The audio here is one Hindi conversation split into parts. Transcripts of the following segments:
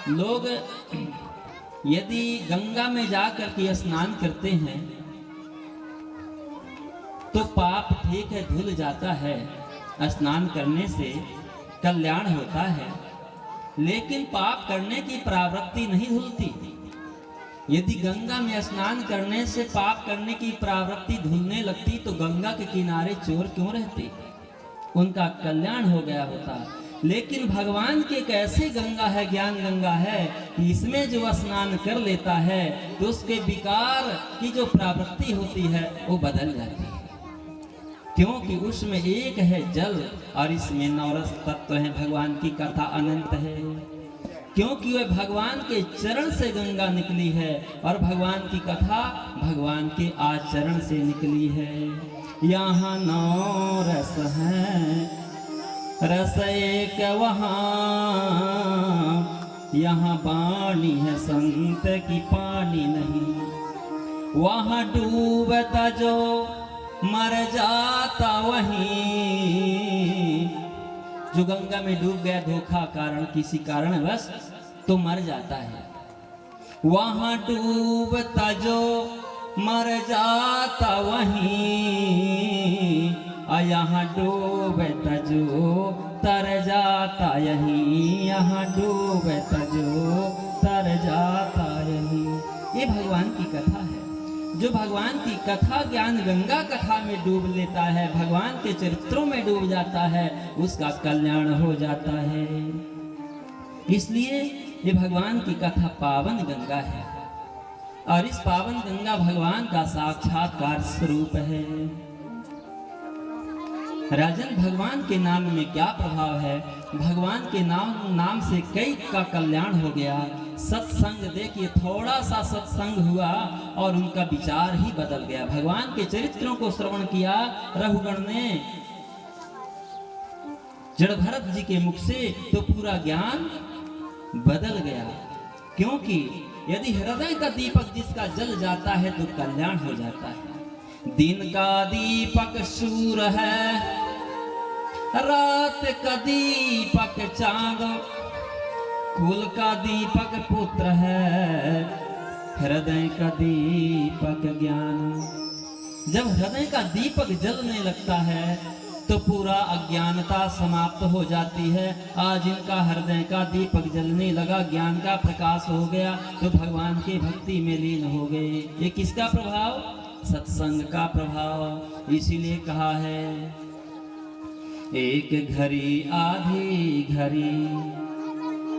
लोग यदि गंगा में जाकर के स्नान करते हैं तो पाप ठीक है धुल जाता है, स्नान करने से कल्याण होता है, लेकिन पाप करने की प्रवृत्ति नहीं धुलती। यदि गंगा में स्नान करने से पाप करने की प्रवृत्ति धुलने लगती तो गंगा के किनारे चोर क्यों रहते, उनका कल्याण हो गया होता। लेकिन भगवान की एक ऐसी गंगा है, ज्ञान गंगा है, कि इसमें जो स्नान कर लेता है तो उसके विकार की जो प्रवृत्ति होती है वो बदल जाती है, क्योंकि उसमें एक है जल और इसमें 9 रस तत्व है। भगवान की कथा अनंत है, क्योंकि वह भगवान के चरण से गंगा निकली है और भगवान की कथा भगवान के आचरण से निकली है। यहाँ 9 रस हैं, रस एक वहाँ, यहाँ पानी है संत की पानी नहीं। वहाँ डूबता जो मर जाता वहीं, जो गंगा में डूब गया धोखा कारण किसी कारणवश तो मर जाता है। वहाँ डूबता जो मर जाता वहीं, यहाँ डूबता जो तर जाता यहीं, यहाँ डूबता जो तर जाता यहीं। ये भगवान की कथा है। जो भगवान की कथा ज्ञान गंगा कथा में डूब लेता है, भगवान के चरित्रों में डूब जाता है, उसका कल्याण हो जाता है। इसलिए ये भगवान की कथा पावन गंगा है और इस पावन गंगा भगवान का साक्षात्कार स्वरूप है। राजन, भगवान के नाम में क्या प्रभाव है? भगवान के नाम से कई का कल्याण हो गया। सत्संग देखिए, थोड़ा सा सत्संग हुआ और उनका विचार ही बदल गया। भगवान के चरित्रों को श्रवण किया रघुगण ने जड़ भरत जी के मुख से, तो पूरा ज्ञान बदल गया। क्योंकि यदि हृदय का दीपक जिसका जल जाता है तो कल्याण हो जाता है। दिन का दीपक सूर है, रात का दीपक चांद, कुल का दीपक पुत्र है, हृदय का दीपक ज्ञान। जब हृदय का दीपक जलने लगता है तो पूरा अज्ञानता समाप्त हो जाती है। आज इनका हृदय का दीपक जलने लगा, ज्ञान का प्रकाश हो गया, तो भगवान की भक्ति में लीन हो गए। ये किसका प्रभाव? सत्संग का प्रभाव। इसीलिए कहा है, एक घड़ी आधी घड़ी,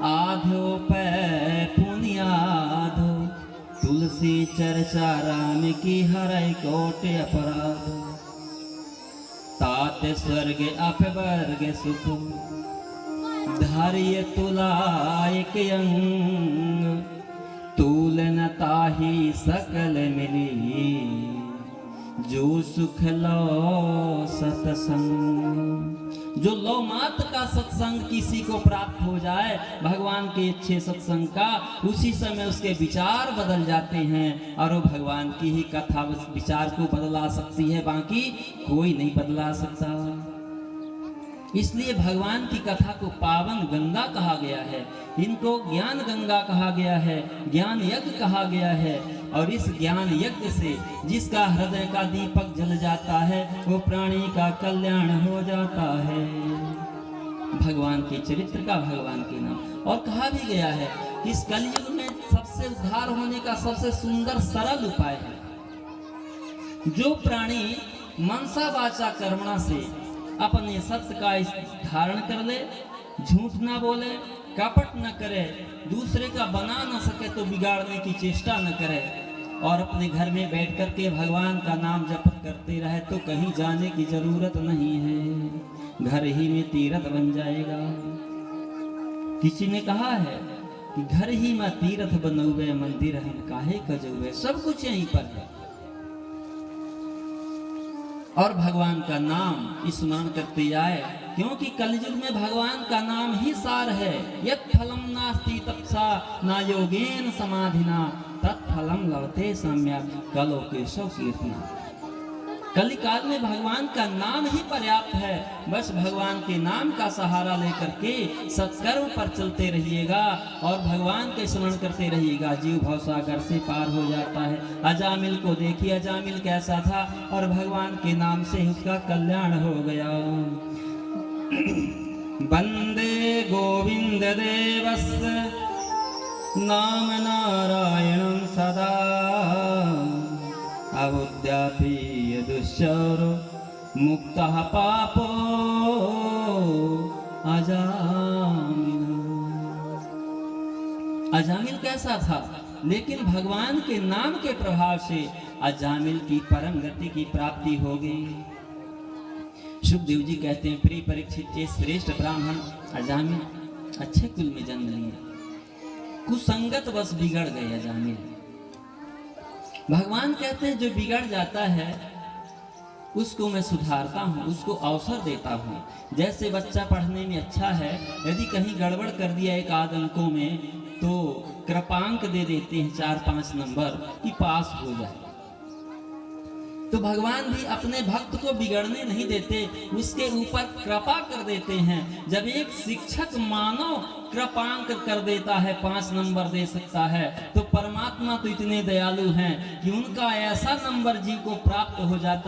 आधो पे पुनियाधो, तुलसी चर्चा राम की हरै कोट अपराध। तात स्वर्ग अपवर्ग सुख, धार्य तुला एक अंग, तुलन ताहि सकल मिली, जो सुख लो सत्संग। जो लो मात्र का सत्संग किसी को प्राप्त हो जाए, भगवान के अच्छे सत्संग का, उसी समय उसके विचार बदल जाते हैं और वो भगवान की ही कथा उस विचार को बदला सकती है, बाकी कोई नहीं बदला सकता। इसलिए भगवान की कथा को पावन गंगा कहा गया है, इनको ज्ञान गंगा कहा गया है, ज्ञान यज्ञ कहा गया है। और इस ज्ञान यज्ञ से जिसका हृदय का दीपक जल जाता है वो प्राणी का कल्याण हो जाता है। भगवान के चरित्र का, भगवान के नाम। और कहा भी गया है कि इस कलयुग में सबसे उद्धार होने का सबसे सुंदर सरल उपाय है, जो प्राणी मनसा वाचा कर्मणा से अपने सत्य का धारण कर ले, झूठ ना बोले, कपट न करे, दूसरे का बना न सके तो बिगाड़ने की चेष्टा न करे, और अपने घर में बैठ कर के भगवान का नाम जप करते रहे, तो कहीं जाने की जरूरत नहीं है, घर ही में तीर्थ बन जाएगा। किसी ने कहा है कि घर ही में तीर्थ बनौवे, मंदिर हम काहे कजौवे। सब कुछ यहीं पर है। और भगवान का नाम स्मरण करते जाए, क्योंकि कलयुग में भगवान का नाम ही सार है। यत् फलम नास्ति तपसा न योगेन समाधिना, तत्फलम लभते सम्यक् कलो केशव कीर्तना। कलिकाल में भगवान का नाम ही पर्याप्त है। बस भगवान के नाम का सहारा लेकर के सत्कर्म पर चलते रहिएगा और भगवान के स्मरण करते रहिएगा, जीव भवसागर से पार हो जाता है। अजामिल को देखिए, अजामिल कैसा था और भगवान के नाम से उसका कल्याण हो गया। वंदे गोविंद देवस्य नाम नारायणं सदा अवुद्यापि दुश्चरो मुक्तः पापो अजामिल। अजामिल कैसा था, लेकिन भगवान के नाम के प्रभाव से अजामिल की परम गति की प्राप्ति हो गई। सुखदेव जी कहते हैं, प्रिय परीक्षित, ये श्रेष्ठ ब्राह्मण अजामिल अच्छे कुल में जन्म लिए, कुसंगत बस बिगड़ गए अजामिल। भगवान कहते हैं जो बिगड़ जाता है उसको मैं सुधारता हूँ, उसको अवसर देता हूँ। जैसे बच्चा पढ़ने में अच्छा है, यदि कहीं गड़बड़ कर दिया एक आध अंकों में तो कृपांक दे देते हैं 4-5 नंबर कि पास हो जाए। तो भगवान भी अपने भक्त को बिगड़ने नहीं देते, उसके ऊपर कृपा कर देते हैं। जब एक शिक्षक मानव कृपांक कर देता है, 5 नंबर दे सकता है, तो परमात्मा तो इतने दयालु हैं कि उनका ऐसा नंबर जीव को प्राप्त हो जाता